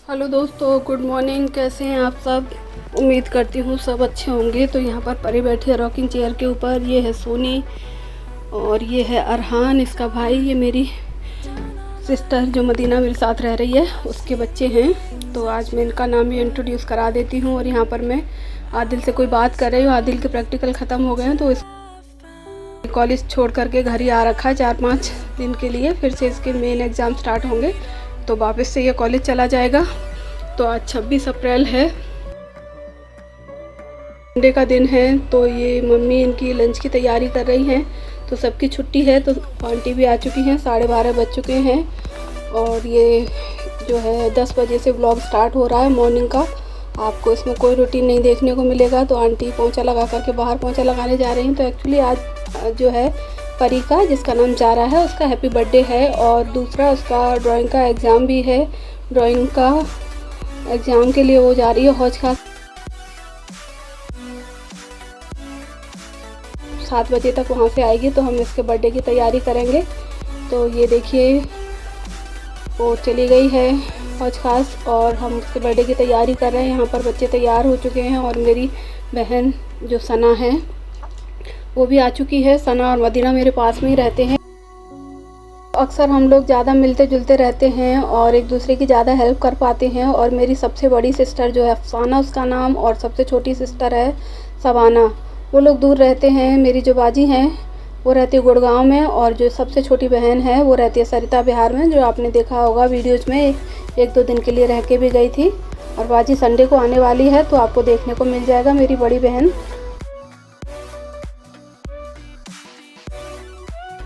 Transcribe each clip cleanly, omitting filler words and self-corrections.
Hello दोस्तों, good morning. कैसे हैं आप सब? उम्मीद करती हूँ सब अच्छे होंगे। तो यहाँ पर परी बैठी है रॉकिंग चेयर के ऊपर। ये है सोनी और ये है अरहान, इसका भाई। ये मेरी सिस्टर जो मदीना मेरे साथ रह रही है, उसके बच्चे हैं। तो आज मैं इनका नाम भी इंट्रोड्यूस करा देती हूँ। और यहाँ पर मैं आदिल से कोई बात कर रही हूँ। आदिल के प्रैक्टिकल ख़त्म हो गए हैं, तो इस कॉलेज छोड़ करके घर ही आ रखा है 4-5 दिन के लिए। फिर से इसके मेन एग्ज़ाम स्टार्ट होंगे तो वापस से ये कॉलेज चला जाएगा। तो आज 26 अप्रैल है, संडे का दिन है। तो ये मम्मी इनकी लंच की तैयारी कर रही हैं। तो सबकी छुट्टी है, तो आंटी भी आ चुकी हैं। 12:30 बज चुके हैं। और ये जो है 10 बजे से व्लॉग स्टार्ट हो रहा है मॉर्निंग का। आपको इसमें कोई रूटीन नहीं देखने को मिलेगा। तो आंटी पोंछा लगा करके बाहर पोंछा लगाने जा रही हैं। तो एक्चुअली आज जो है परी का, जिसका नाम जारा है, उसका हैप्पी बर्थडे है। और दूसरा उसका ड्राइंग का एग्ज़ाम भी है। ड्राइंग का एग्ज़ाम के लिए वो जा रही है हौज खास। 7 बजे तक वहाँ से आएगी तो हम इसके बर्थडे की तैयारी करेंगे। तो ये देखिए वो चली गई है हौज खास और हम उसके बर्थडे की तैयारी कर रहे हैं। यहाँ पर बच्चे तैयार हो चुके हैं और मेरी बहन जो सना है वो भी आ चुकी है। सना और मदीना मेरे पास में ही रहते हैं। अक्सर हम लोग ज़्यादा मिलते जुलते रहते हैं और एक दूसरे की ज़्यादा हेल्प कर पाते हैं। और मेरी सबसे बड़ी सिस्टर जो है अफसाना उसका नाम, और सबसे छोटी सिस्टर है सवाना। वो लोग दूर रहते हैं। मेरी जो बाजी हैं वो रहती है गुड़गांव में, और जो सबसे छोटी बहन है वो रहती है सरिता बिहार में, जो आपने देखा होगा वीडियोज़ में। 1-2 दिन के लिए रह के भी गई थी। और बाजी संडे को आने वाली है तो आपको देखने को मिल जाएगा मेरी बड़ी बहन।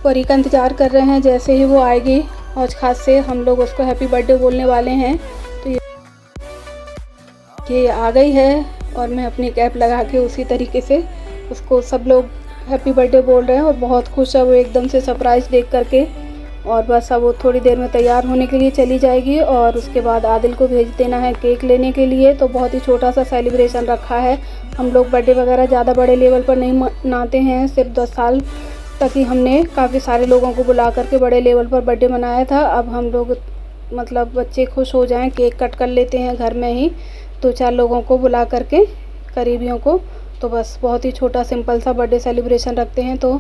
परी का इंतज़ार कर रहे हैं। जैसे ही वो आएगी हौज खास से, हम लोग उसको हैप्पी बर्थडे बोलने वाले हैं। तो ये आ गई है और मैं अपनी कैप लगा के उसी तरीके से उसको सब लोग हैप्पी बर्थडे बोल रहे हैं। और बहुत खुश है वो एकदम से सरप्राइज़ देख करके। और बस अब वो थोड़ी देर में तैयार होने के लिए चली जाएगी। और उसके बाद आदिल को भेज देना है केक लेने के लिए। तो बहुत ही छोटा सा सेलिब्रेशन रखा है। हम लोग बर्थडे वगैरह ज़्यादा बड़े लेवल पर नहीं मनाते हैं। सिर्फ 10 साल तक ही हमने काफ़ी सारे लोगों को बुला करके बड़े लेवल पर बर्थडे मनाया था। अब हम लोग मतलब बच्चे खुश हो जाएं, केक कट कर लेते हैं घर में ही 2-4 लोगों को बुला करके, करीबियों को। तो बस बहुत ही छोटा सिंपल सा बर्थडे सेलिब्रेशन रखते हैं। तो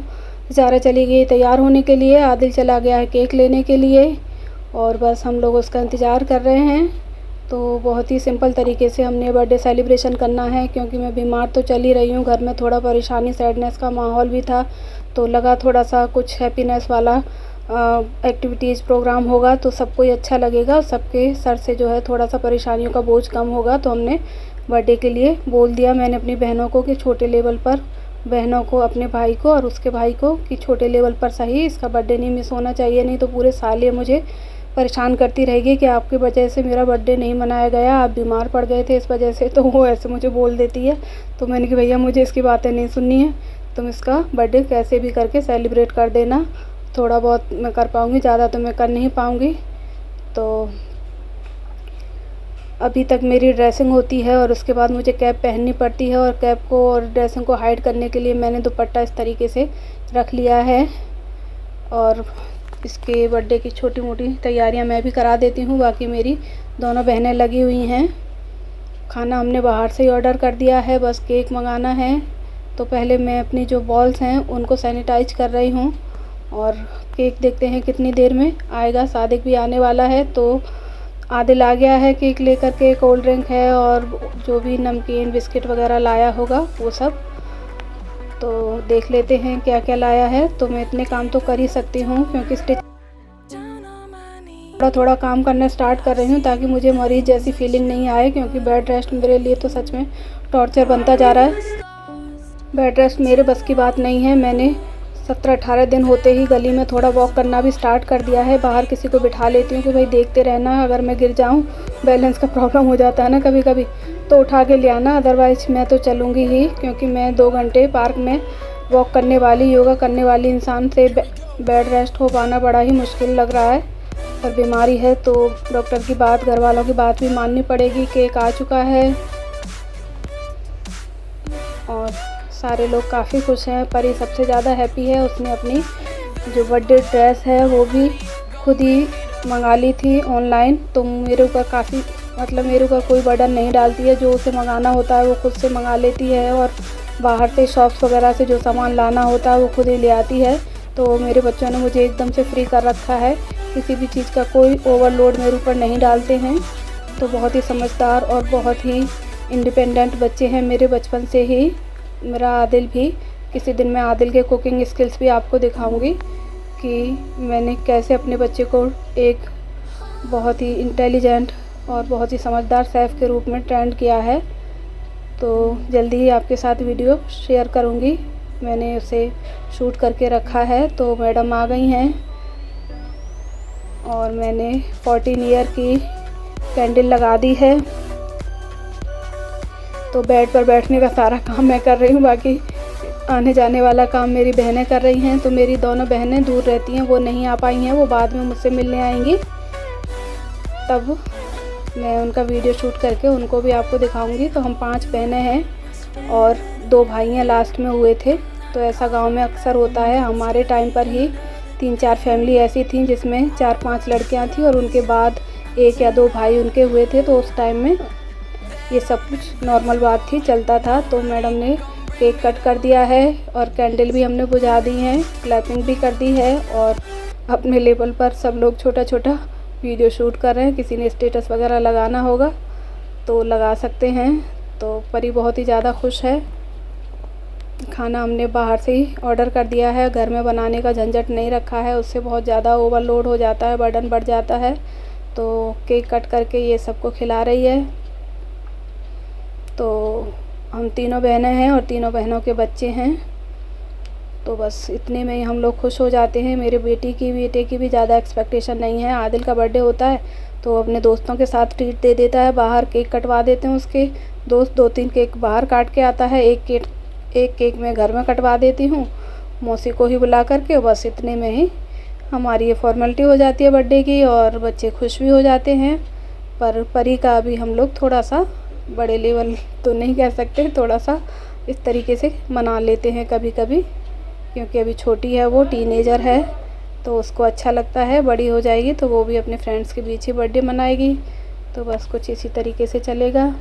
ज़ारा चली गई तैयार होने के लिए, आदिल चला गया है केक लेने के लिए, और बस हम लोग उसका इंतज़ार कर रहे हैं। तो बहुत ही सिंपल तरीके से हमने बर्थडे सेलिब्रेशन करना है, क्योंकि मैं बीमार तो चल ही रही हूँ। घर में थोड़ा परेशानी, सैडनेस का माहौल भी था। तो लगा थोड़ा सा कुछ हैप्पीनेस वाला एक्टिविटीज़ प्रोग्राम होगा तो सबको ही अच्छा लगेगा। सबके सर से जो है थोड़ा सा परेशानियों का बोझ कम होगा। तो हमने बर्थडे के लिए बोल दिया मैंने अपनी बहनों को कि छोटे लेवल पर, बहनों को, अपने भाई को और उसके भाई को, कि छोटे लेवल पर सही इसका बर्थडे नहीं मिस होना चाहिए। नहीं तो पूरे साल ये मुझे परेशान करती रहेगी कि आपकी वजह से मेरा बर्थडे नहीं मनाया गया, आप बीमार पड़ गए थे इस वजह से। तो वो ऐसे मुझे बोल देती है। तो मैंने कहा भैया मुझे इसकी बातें नहीं सुननी है, तुम इसका बर्थडे कैसे भी करके सेलिब्रेट कर देना। थोड़ा बहुत मैं कर पाऊँगी, ज़्यादा तो मैं कर नहीं पाऊँगी। तो अभी तक मेरी ड्रेसिंग होती है और उसके बाद मुझे कैप पहननी पड़ती है। और कैप को और ड्रेसिंग को हाइड करने के लिए मैंने दुपट्टा इस तरीके से रख लिया है। और इसके बर्थडे की छोटी मोटी तैयारियां मैं भी करा देती हूँ। बाकी मेरी दोनों बहनें लगी हुई हैं। खाना हमने बाहर से ही ऑर्डर कर दिया है, बस केक मंगाना है। तो पहले मैं अपनी जो बॉल्स हैं उनको सैनिटाइज कर रही हूँ। और केक देखते हैं कितनी देर में आएगा। सादिक भी आने वाला है। तो आदिल आ गया है केक लेकर के, कोल्ड ड्रिंक है और जो भी नमकीन बिस्किट वगैरह लाया होगा वो सब। तो देख लेते हैं क्या क्या लाया है। तो मैं इतने काम तो कर ही सकती हूँ, क्योंकि स्टिच थोड़ा थोड़ा काम करना स्टार्ट कर रही हूँ ताकि मुझे मरीज़ जैसी फीलिंग नहीं आए। क्योंकि बेड रेस्ट मेरे लिए तो सच में टॉर्चर बनता जा रहा है। बेड रेस्ट मेरे बस की बात नहीं है। मैंने 17-18 दिन होते ही गली में थोड़ा वॉक करना भी स्टार्ट कर दिया है। बाहर किसी को बिठा लेती हूँ कि भाई देखते रहना, अगर मैं गिर जाऊँ, बैलेंस का प्रॉब्लम हो जाता है ना कभी कभी, तो उठा के ले आना। अदरवाइज़ मैं तो चलूँगी ही, क्योंकि मैं 2 घंटे पार्क में वॉक करने वाली, योगा करने वाली इंसान से बेड रेस्ट हो पाना बड़ा ही मुश्किल लग रहा है। पर बीमारी है तो डॉक्टर की बात, घर वालों की बात भी माननी पड़ेगी। केक आ चुका है और सारे लोग काफ़ी खुश हैं। परी सबसे ज़्यादा हैप्पी है। उसने अपनी जो बर्थडे ड्रेस है वो भी खुद ही मंगा ली थी ऑनलाइन। तो मेरे ऊपर काफ़ी मतलब मेरे ऊपर कोई बर्डन नहीं डालती है। जो उसे मंगाना होता है वो खुद से मंगा लेती है, और बाहर से शॉप्स वगैरह से जो सामान लाना होता है वो खुद ही ले आती है। तो मेरे बच्चों ने मुझे एकदम से फ्री कर रखा है, किसी भी चीज़ का कोई ओवरलोड मेरे ऊपर नहीं डालते हैं। तो बहुत ही समझदार और बहुत ही इंडिपेंडेंट बच्चे हैं मेरे बचपन से ही। मेरा आदिल भी, किसी दिन मैं आदिल के कुकिंग स्किल्स भी आपको दिखाऊंगी कि मैंने कैसे अपने बच्चे को एक बहुत ही इंटेलिजेंट और बहुत ही समझदार शेफ़ के रूप में ट्रेंड किया है। तो जल्दी ही आपके साथ वीडियो शेयर करूंगी। मैंने उसे शूट करके रखा है। तो मैडम आ गई हैं और मैंने 14 ईयर की कैंडल लगा दी है। तो बेड पर बैठने का सारा काम मैं कर रही हूँ, बाकी आने जाने वाला काम मेरी बहनें कर रही हैं। तो मेरी दोनों बहनें दूर रहती हैं, वो नहीं आ पाई हैं, वो बाद में मुझसे मिलने आएंगी, तब मैं उनका वीडियो शूट करके उनको भी आपको दिखाऊंगी। तो हम 5 बहनें हैं और 2 भाई हैं, लास्ट में हुए थे। तो ऐसा गांव में अक्सर होता है। हमारे टाइम पर ही 3-4 फैमिली ऐसी थी जिसमें 4-5 लड़कियां थी और उनके बाद 1 या 2 भाई उनके हुए थे। तो उस टाइम में ये सब कुछ नॉर्मल बात थी, चलता था। तो मैडम ने केक कट कर दिया है और कैंडल भी हमने बुझा दी हैं, क्लैपिंग भी कर दी है, और अपने लेवल पर सब लोग छोटा छोटा वीडियो शूट कर रहे हैं। किसी ने स्टेटस वगैरह लगाना होगा तो लगा सकते हैं। तो परी बहुत ही ज़्यादा खुश है। खाना हमने बाहर से ही ऑर्डर कर दिया है, घर में बनाने का झंझट नहीं रखा है, उससे बहुत ज़्यादा ओवरलोड हो जाता है, बर्डन बढ़ जाता है। तो केक कट करके ये सबको खिला रही है। तो हम 3 बहनें हैं और 3 बहनों के बच्चे हैं। तो बस इतने में ही हम लोग खुश हो जाते हैं। मेरे बेटे की भी ज़्यादा एक्सपेक्टेशन नहीं है। आदिल का बर्थडे होता है तो अपने दोस्तों के साथ ट्रीट दे देता है, बाहर केक कटवा देते हैं उसके दोस्त। 2-3 केक बाहर काट के आता है, एक केक मैं घर में कटवा देती हूँ मौसी को ही बुला करके। बस इतने में ही हमारी ये फॉर्मेलिटी हो जाती है बर्थडे की, और बच्चे खुश भी हो जाते हैं। पर परी का अभी हम लोग थोड़ा सा बड़े लेवल तो नहीं कह सकते, थोड़ा सा इस तरीके से मना लेते हैं कभी कभी, क्योंकि अभी छोटी है, वो टीनेजर है। तो उसको अच्छा लगता है, बड़ी हो जाएगी तो वो भी अपने फ्रेंड्स के बीच ही बर्थडे मनाएगी। तो बस कुछ इसी तरीके से चलेगा।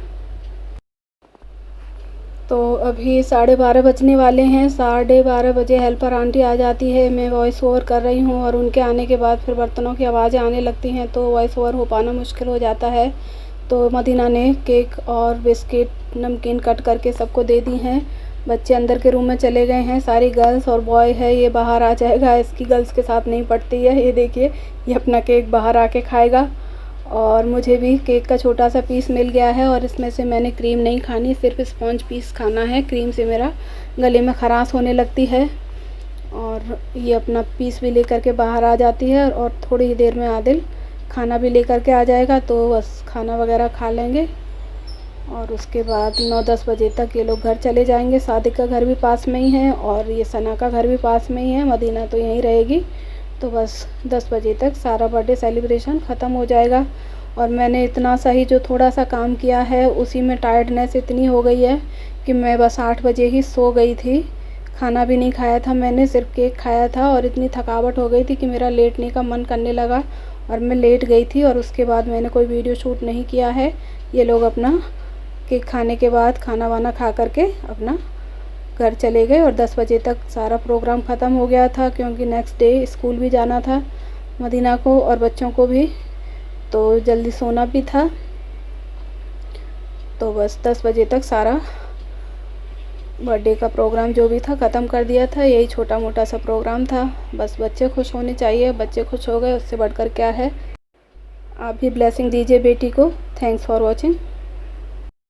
तो अभी 12:30 बजने वाले हैं। 12:30 बजे हेल्पर आंटी आ जाती है, मैं वॉइस ओवर कर रही हूँ, और उनके आने के बाद फिर बर्तनों की आवाज़ें आने लगती हैं, तो वॉइस ओवर हो पाना मुश्किल हो जाता है। तो मदीना ने केक और बिस्किट, नमकीन कट करके सबको दे दी हैं। बच्चे अंदर के रूम में चले गए हैं, सारी गर्ल्स, और बॉय है ये बाहर आ जाएगा, इसकी गर्ल्स के साथ नहीं पड़ती है। ये देखिए, ये अपना केक बाहर आके खाएगा। और मुझे भी केक का छोटा सा पीस मिल गया है, और इसमें से मैंने क्रीम नहीं खानी, सिर्फ स्पॉन्ज पीस खाना है। क्रीम से मेरा गले में ख़राश होने लगती है। और ये अपना पीस भी लेकर के बाहर आ जाती है, और थोड़ी ही देर में आदिल खाना भी लेकर के आ जाएगा। तो बस खाना वगैरह खा लेंगे, और उसके बाद 9-10 बजे तक ये लोग घर चले जाएंगे। सादिक का घर भी पास में ही है, और ये सना का घर भी पास में ही है, मदीना तो यहीं रहेगी। तो बस 10 बजे तक सारा बर्थडे सेलिब्रेशन ख़त्म हो जाएगा। और मैंने इतना सा ही जो थोड़ा सा काम किया है, उसी में टायर्डनेस इतनी हो गई है कि मैं बस 8 बजे ही सो गई थी। खाना भी नहीं खाया था मैंने, सिर्फ केक खाया था, और इतनी थकावट हो गई थी कि मेरा लेटने का मन करने लगा, और मैं लेट गई थी। और उसके बाद मैंने कोई वीडियो शूट नहीं किया है। ये लोग अपना केक खाने के बाद खाना वाना खा करके अपना घर चले गए, और 10 बजे तक सारा प्रोग्राम ख़त्म हो गया था, क्योंकि नेक्स्ट डे स्कूल भी जाना था मदीना को और बच्चों को भी, तो जल्दी सोना भी था। तो बस 10 बजे तक सारा बर्थडे का प्रोग्राम जो भी था ख़त्म कर दिया था। यही छोटा मोटा सा प्रोग्राम था। बस बच्चे खुश होने चाहिए, बच्चे खुश हो गए, उससे बढ़कर क्या है। आप भी ब्लेसिंग दीजिए बेटी को। Thanks for watching.